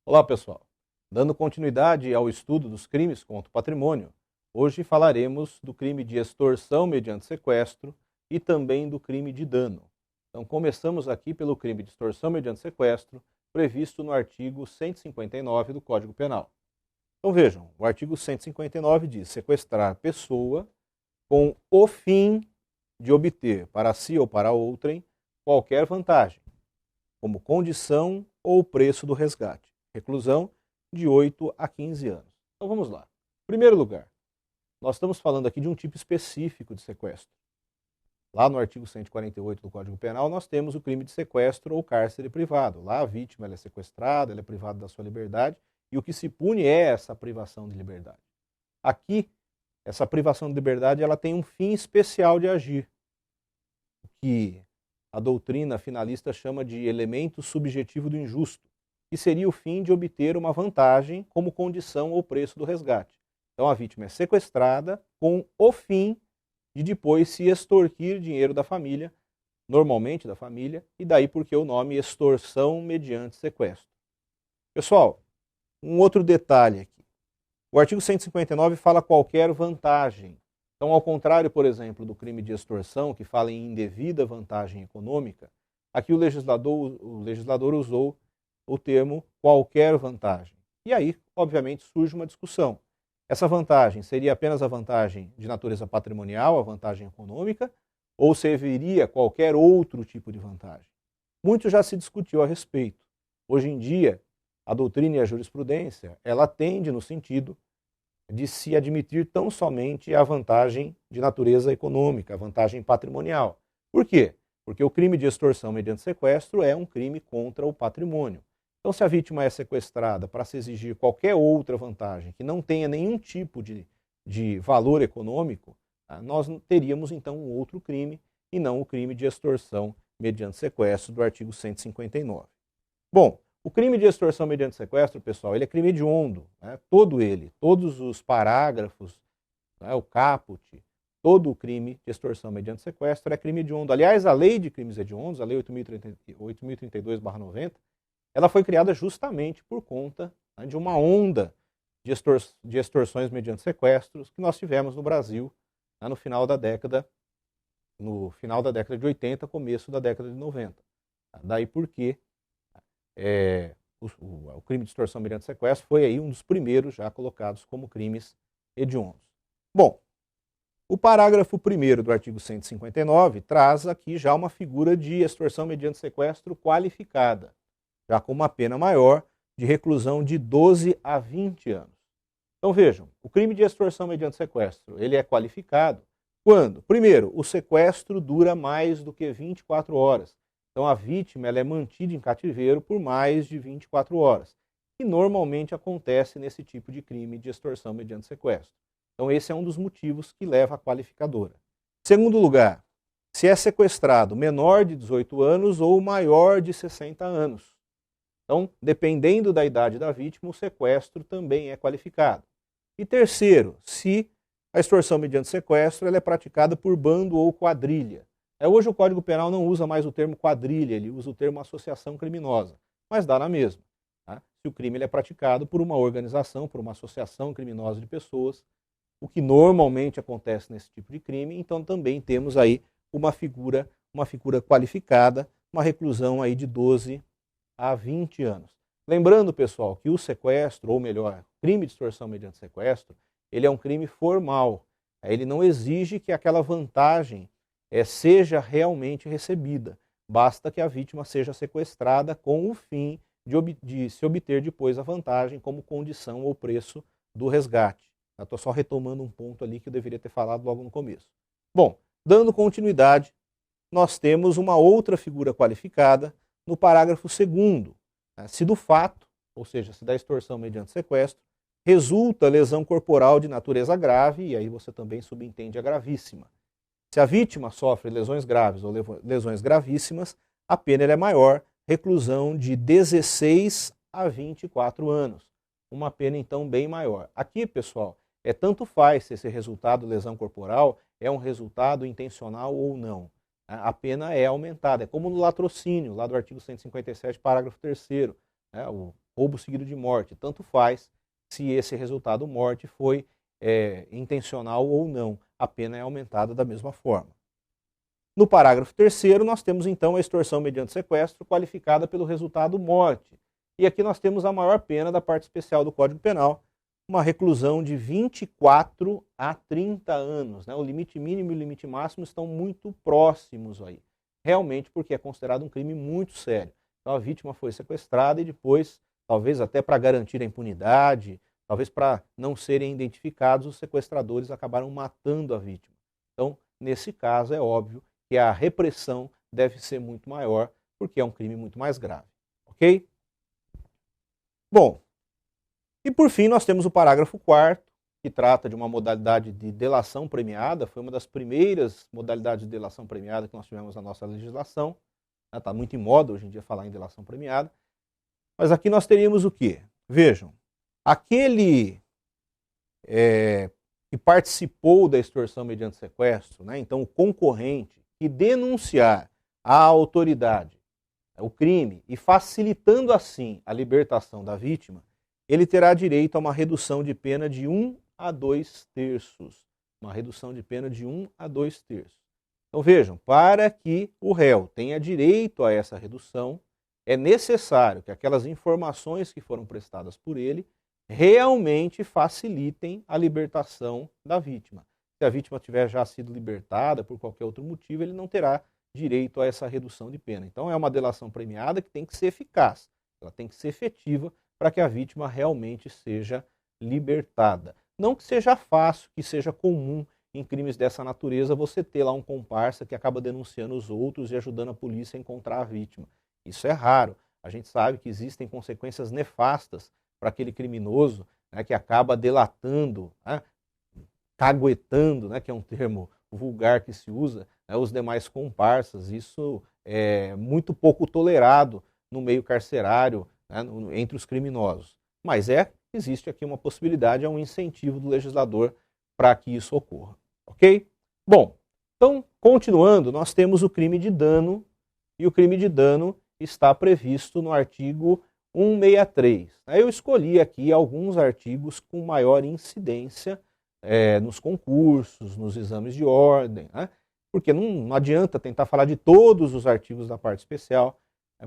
Olá, pessoal. Dando continuidade ao estudo dos crimes contra o patrimônio, hoje falaremos do crime de extorsão mediante sequestro e também do crime de dano. Então, começamos aqui pelo crime de extorsão mediante sequestro, previsto no artigo 159 do Código Penal. Então, vejam, o artigo 159 diz sequestrar pessoa com o fim de obter para si ou para outrem qualquer vantagem, como condição ou preço do resgate. Reclusão de 8 a 15 anos. Então vamos lá. Em primeiro lugar, nós estamos falando aqui de um tipo específico de sequestro. Lá no artigo 148 do Código Penal, nós temos o crime de sequestro ou cárcere privado. Lá a vítima ela é sequestrada, ela é privada da sua liberdade, e o que se pune é essa privação de liberdade. Aqui, essa privação de liberdade ela tem um fim especial de agir, que a doutrina finalista chama de elemento subjetivo do injusto, que seria o fim de obter uma vantagem como condição ou preço do resgate. Então a vítima é sequestrada com o fim de depois se extorquir dinheiro da família, normalmente da família, e daí porque o nome extorsão mediante sequestro. Pessoal, um outro detalhe aqui. O artigo 159 fala qualquer vantagem. Então, ao contrário, por exemplo, do crime de extorsão, que fala em indevida vantagem econômica, aqui o legislador usou o termo qualquer vantagem. E aí, obviamente, surge uma discussão. Essa vantagem seria apenas a vantagem de natureza patrimonial, a vantagem econômica, ou serviria qualquer outro tipo de vantagem? Muito já se discutiu a respeito. Hoje em dia, a doutrina e a jurisprudência, ela tende no sentido de se admitir tão somente a vantagem de natureza econômica, a vantagem patrimonial. Por quê? Porque o crime de extorsão mediante sequestro é um crime contra o patrimônio. Então, se a vítima é sequestrada para se exigir qualquer outra vantagem que não tenha nenhum tipo de valor econômico, nós teríamos então um outro crime e não o crime de extorsão mediante sequestro do artigo 159. Bom, o crime de extorsão mediante sequestro, pessoal, ele é crime hediondo, né? Todo ele, todos os parágrafos, né, o caput, todo o crime de extorsão mediante sequestro é crime hediondo. Aliás, a lei de crimes hediondos, a lei 8.032/90, ela foi criada justamente por conta, né, de uma onda de extorsões mediante sequestros que nós tivemos no Brasil, né, no final da década de 80, começo da década de 90. Daí porque o crime de extorsão mediante sequestro foi aí um dos primeiros já colocados como crimes hediondos. Bom, o parágrafo 1º do artigo 159 traz aqui já uma figura de extorsão mediante sequestro qualificada, já com uma pena maior de reclusão de 12 a 20 anos. Então vejam, o crime de extorsão mediante sequestro, ele é qualificado quando, primeiro, o sequestro dura mais do que 24 horas. Então a vítima ela é mantida em cativeiro por mais de 24 horas, que normalmente acontece nesse tipo de crime de extorsão mediante sequestro. Então esse é um dos motivos que leva à qualificadora. Segundo lugar, se é sequestrado menor de 18 anos ou maior de 60 anos. Então, dependendo da idade da vítima, o sequestro também é qualificado. E terceiro, se a extorsão mediante sequestro ela é praticada por bando ou quadrilha. Hoje o Código Penal não usa mais o termo quadrilha, ele usa o termo associação criminosa, mas dá na mesma. Tá? Se o crime ele é praticado por uma organização, por uma associação criminosa de pessoas, o que normalmente acontece nesse tipo de crime, então também temos aí uma figura qualificada, uma reclusão aí de 12 a 20 anos. Lembrando, pessoal, que o sequestro, ou melhor, crime de extorsão mediante sequestro, ele é um crime formal. Ele não exige que aquela vantagem seja realmente recebida. Basta que a vítima seja sequestrada com o fim de se obter depois a vantagem como condição ou preço do resgate. Estou só retomando um ponto ali que eu deveria ter falado logo no começo. Bom, dando continuidade, nós temos uma outra figura qualificada no parágrafo 2º. Se do fato, ou seja, se da extorsão mediante sequestro, resulta lesão corporal de natureza grave, e aí você também subentende a gravíssima. Se a vítima sofre lesões graves ou lesões gravíssimas, a pena é maior, reclusão de 16 a 24 anos. Uma pena, então, bem maior. Aqui, pessoal, tanto faz se esse resultado, lesão corporal, é um resultado intencional ou não. A pena é aumentada. É como no latrocínio, lá do artigo 157, parágrafo 3º. roubo seguido de morte. Tanto faz se esse resultado morte foi intencional ou não. A pena é aumentada da mesma forma. No parágrafo 3º, nós temos então a extorsão mediante sequestro qualificada pelo resultado morte. E aqui nós temos a maior pena da parte especial do Código Penal, uma reclusão de 24 a 30 anos. Né? O limite mínimo e o limite máximo estão muito próximos aí. Realmente porque é considerado um crime muito sério. Então a vítima foi sequestrada e depois, talvez até para garantir a impunidade, talvez para não serem identificados, os sequestradores acabaram matando a vítima. Então, nesse caso, é óbvio que a repressão deve ser muito maior, porque é um crime muito mais grave. Ok? Bom, e por fim nós temos o parágrafo 4º, que trata de uma modalidade de delação premiada. Foi uma das primeiras modalidades de delação premiada que nós tivemos na nossa legislação. Está muito em moda hoje em dia falar em delação premiada. Mas aqui nós teríamos o quê? Vejam, aquele que participou da extorsão mediante sequestro, né, então o concorrente, que denunciar à autoridade o crime e facilitando assim a libertação da vítima, ele terá direito a uma redução de pena de 1 a 2/3. Uma redução de pena de 1 a 2/3. Então vejam, para que o réu tenha direito a essa redução, é necessário que aquelas informações que foram prestadas por ele realmente facilitem a libertação da vítima. Se a vítima tiver já sido libertada por qualquer outro motivo, ele não terá direito a essa redução de pena. Então é uma delação premiada que tem que ser eficaz, ela tem que ser efetiva para que a vítima realmente seja libertada. Não que seja fácil, que seja comum em crimes dessa natureza você ter lá um comparsa que acaba denunciando os outros e ajudando a polícia a encontrar a vítima. Isso é raro. A gente sabe que existem consequências nefastas para aquele criminoso, né, que acaba delatando, né, caguetando, né, que é um termo vulgar que se usa, né, os demais comparsas. Isso é muito pouco tolerado no meio carcerário, né, entre os criminosos. Mas existe aqui uma possibilidade, é um incentivo do legislador para que isso ocorra. Ok? Bom, então, continuando, nós temos o crime de dano, e o crime de dano está previsto no artigo 163. Eu escolhi aqui alguns artigos com maior incidência nos concursos, nos exames de ordem, né? Porque não adianta tentar falar de todos os artigos da parte especial,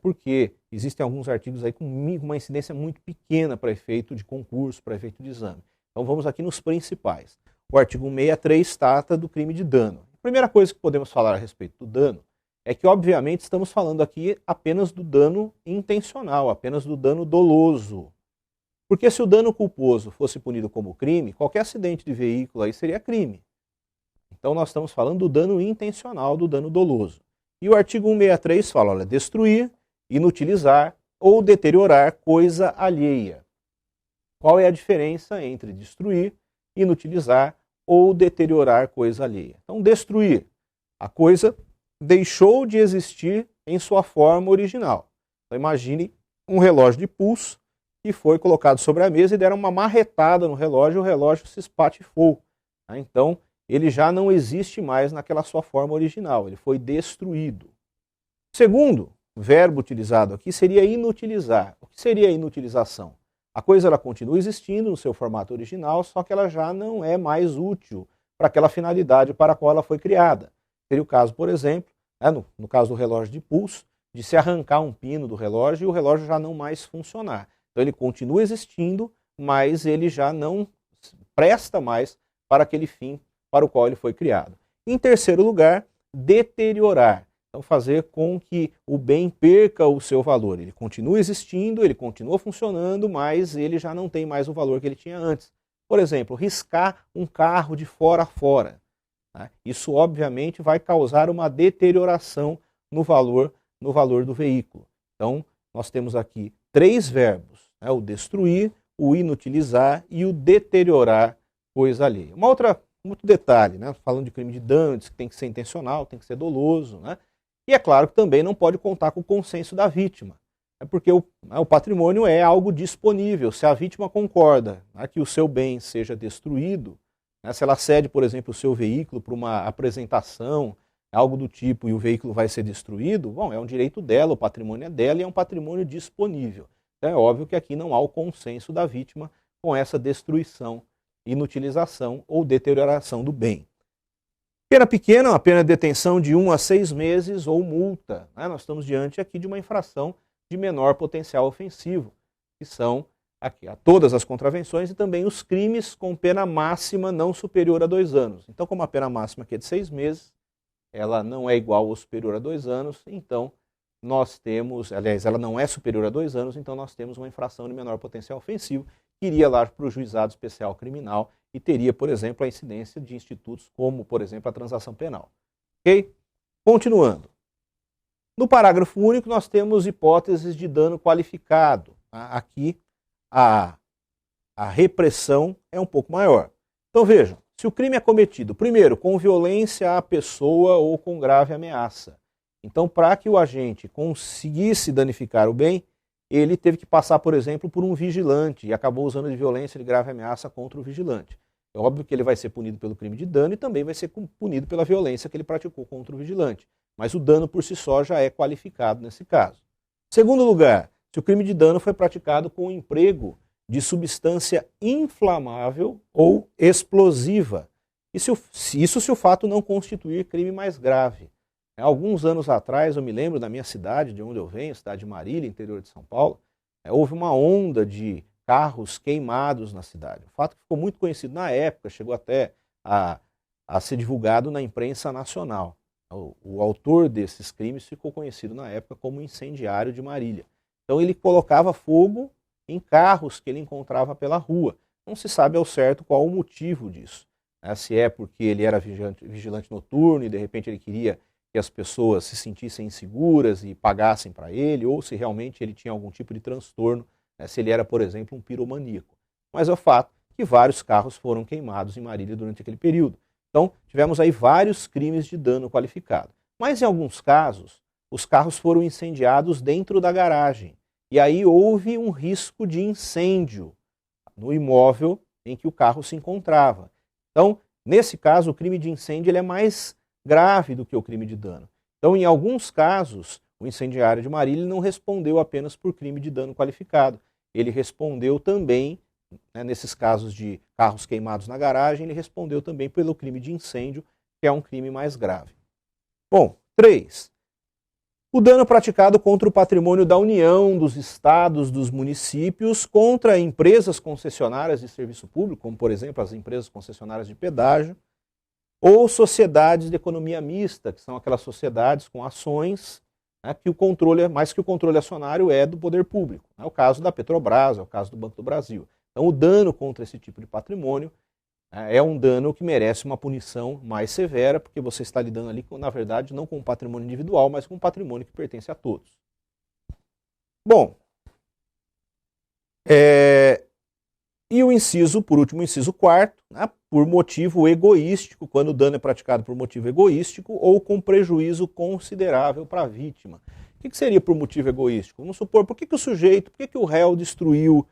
porque existem alguns artigos aí com uma incidência muito pequena para efeito de concurso, para efeito de exame. Então vamos aqui nos principais. O artigo 163 trata do crime de dano. A primeira coisa que podemos falar a respeito do dano é que, obviamente, estamos falando aqui apenas do dano intencional, apenas do dano doloso. Porque se o dano culposo fosse punido como crime, qualquer acidente de veículo aí seria crime. Então nós estamos falando do dano intencional, do dano doloso. E o artigo 163 fala, olha, destruir, inutilizar ou deteriorar coisa alheia. Qual é a diferença entre destruir, inutilizar ou deteriorar coisa alheia? Então, destruir, a coisa deixou de existir em sua forma original. Então, imagine um relógio de pulso que foi colocado sobre a mesa e deram uma marretada no relógio e o relógio se espatifou. Então, ele já não existe mais naquela sua forma original, ele foi destruído. Segundo verbo utilizado aqui seria inutilizar. O que seria a inutilização? A coisa ela continua existindo no seu formato original, só que ela já não é mais útil para aquela finalidade para a qual ela foi criada. Seria o caso, por exemplo, no caso do relógio de pulso, de se arrancar um pino do relógio e o relógio já não mais funcionar. Então ele continua existindo, mas ele já não presta mais para aquele fim para o qual ele foi criado. Em terceiro lugar, deteriorar. Então fazer com que o bem perca o seu valor. Ele continua existindo, ele continua funcionando, mas ele já não tem mais o valor que ele tinha antes. Por exemplo, riscar um carro de fora a fora. Isso obviamente vai causar uma deterioração no valor do veículo. Então nós temos aqui 3 verbos, o destruir, o inutilizar e o deteriorar coisa alheia. Outro detalhe, falando de crime de dano, diz que tem que ser intencional, tem que ser doloso, E é claro que também não pode contar com o consenso da vítima, porque o patrimônio é algo disponível. Se a vítima concorda que o seu bem seja destruído, se ela cede, por exemplo, o seu veículo para uma apresentação, algo do tipo, e o veículo vai ser destruído, bom, é um direito dela, o patrimônio é dela e é um patrimônio disponível. É óbvio que aqui não há o consenso da vítima com essa destruição, inutilização ou deterioração do bem. Pena pequena, uma pena de detenção de 1 a 6 meses ou multa. Nós estamos diante aqui de uma infração de menor potencial ofensivo, que são aqui, todas as contravenções e também os crimes com pena máxima não superior a 2 anos. Então, como a pena máxima aqui é de 6 meses, ela não é igual ou superior a 2 anos, então nós temos, aliás, ela não é superior a 2 anos, então nós temos uma infração de menor potencial ofensivo que iria lá para o juizado especial criminal e teria, por exemplo, a incidência de institutos como, por exemplo, a transação penal. Ok? Continuando. No parágrafo único nós temos hipóteses de dano qualificado. Aqui a repressão é um pouco maior. Então vejam, se o crime é cometido, primeiro, com violência à pessoa ou com grave ameaça. Então, para que o agente conseguisse danificar o bem, ele teve que passar, por exemplo, por um vigilante e acabou usando de violência de grave ameaça contra o vigilante. É óbvio que ele vai ser punido pelo crime de dano e também vai ser punido pela violência que ele praticou contra o vigilante. Mas o dano por si só já é qualificado nesse caso. Segundo lugar, se o crime de dano foi praticado com o emprego de substância inflamável ou explosiva. Isso se o fato não constituir crime mais grave. Alguns anos atrás, eu me lembro da minha cidade, de onde eu venho, cidade de Marília, interior de São Paulo, houve uma onda de carros queimados na cidade. O fato que ficou muito conhecido na época, chegou até a ser divulgado na imprensa nacional. O autor desses crimes ficou conhecido na época como incendiário de Marília. Então ele colocava fogo em carros que ele encontrava pela rua. Não se sabe ao certo qual o motivo disso. Se é porque ele era vigilante noturno e de repente ele queria que as pessoas se sentissem inseguras e pagassem para ele, ou se realmente ele tinha algum tipo de transtorno, se ele era, por exemplo, um piromaníaco. Mas é o fato que vários carros foram queimados em Marília durante aquele período. Então, tivemos aí vários crimes de dano qualificado. Mas em alguns casos, os carros foram incendiados dentro da garagem. E aí houve um risco de incêndio no imóvel em que o carro se encontrava. Então, nesse caso, o crime de incêndio ele é mais grave do que o crime de dano. Então, em alguns casos, o incendiário de Marília não respondeu apenas por crime de dano qualificado. Ele respondeu também, nesses casos de carros queimados na garagem, ele respondeu também pelo crime de incêndio, que é um crime mais grave. Bom, 3. O dano praticado contra o patrimônio da União, dos estados, dos municípios, contra empresas concessionárias de serviço público, como, por exemplo, as empresas concessionárias de pedágio, ou sociedades de economia mista, que são aquelas sociedades com ações, que o controle, mais que o controle acionário é do poder público. É o caso da Petrobras, é o caso do Banco do Brasil. Então o dano contra esse tipo de patrimônio é um dano que merece uma punição mais severa, porque você está lidando ali, na verdade, não com um patrimônio individual, mas com um patrimônio que pertence a todos. Bom, e o inciso, por último, o inciso 4º, por motivo egoístico, quando o dano é praticado por motivo egoístico ou com prejuízo considerável para a vítima. O que seria por motivo egoístico? Vamos supor, por que o réu destruiu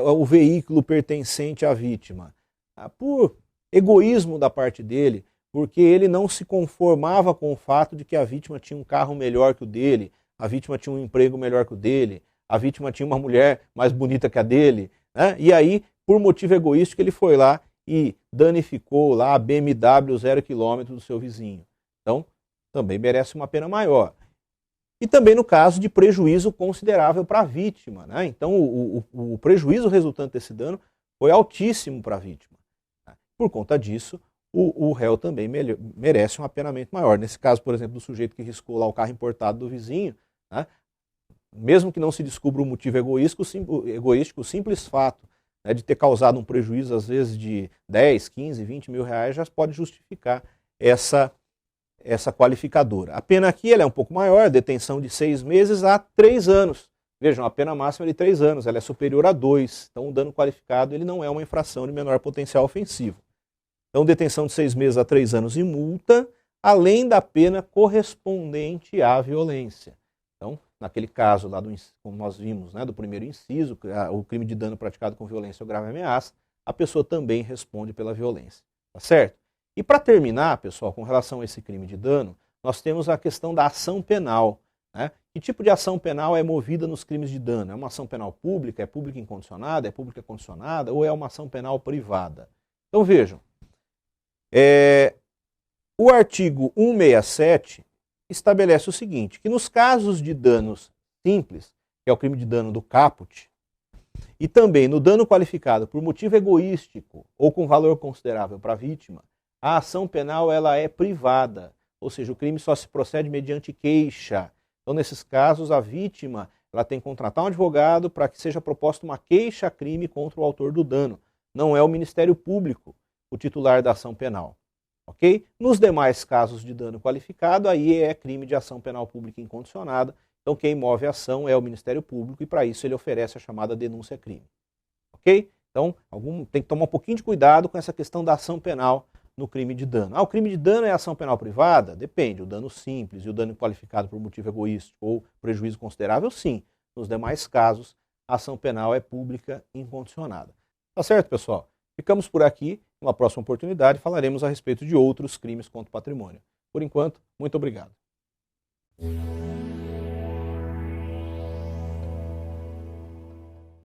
o veículo pertencente à vítima? Por egoísmo da parte dele, porque ele não se conformava com o fato de que a vítima tinha um carro melhor que o dele, a vítima tinha um emprego melhor que o dele, a vítima tinha uma mulher mais bonita que a dele, e aí, por motivo egoístico, ele foi lá e danificou lá a BMW 0 km do seu vizinho. Então, também merece uma pena maior. E também no caso de prejuízo considerável para a vítima. Então, o prejuízo resultante desse dano foi altíssimo para a vítima. Por conta disso, o réu também merece um apenamento maior. Nesse caso, por exemplo, do sujeito que riscou lá o carro importado do vizinho, mesmo que não se descubra o motivo egoístico, o simples fato de ter causado um prejuízo, às vezes, de 10, 15, 20 mil reais, já pode justificar essa qualificadora. A pena aqui ela é um pouco maior, detenção de 6 meses a 3 anos. Vejam, a pena máxima é de 3 anos, ela é superior a 2. Então o dano qualificado ele não é uma infração de menor potencial ofensivo. Então detenção de 6 meses a 3 anos e multa, além da pena correspondente à violência. Então, naquele caso lá, como nós vimos, do primeiro inciso, o crime de dano praticado com violência ou grave ameaça, a pessoa também responde pela violência. Tá certo? E para terminar, pessoal, com relação a esse crime de dano, nós temos a questão da ação penal, Que tipo de ação penal é movida nos crimes de dano? É uma ação penal pública? É pública incondicionada? É pública condicionada? Ou é uma ação penal privada? Então vejam, o artigo 167 estabelece o seguinte, que nos casos de danos simples, que é o crime de dano do caput, e também no dano qualificado por motivo egoístico ou com valor considerável para a vítima, a ação penal ela é privada, ou seja, o crime só se procede mediante queixa. Então, nesses casos, a vítima ela tem que contratar um advogado para que seja proposta uma queixa-crime contra o autor do dano. Não é o Ministério Público o titular da ação penal. Okay? Nos demais casos de dano qualificado, aí é crime de ação penal pública incondicionada. Então, quem move a ação é o Ministério Público e, para isso, ele oferece a chamada denúncia-crime. Ok? Então, tem que tomar um pouquinho de cuidado com essa questão da ação penal no crime de dano. O crime de dano é ação penal privada? Depende. O dano simples e o dano qualificado por motivo egoístico ou prejuízo considerável, sim. Nos demais casos, a ação penal é pública incondicionada. Tá certo, pessoal? Ficamos por aqui. Numa próxima oportunidade, falaremos a respeito de outros crimes contra o patrimônio. Por enquanto, muito obrigado.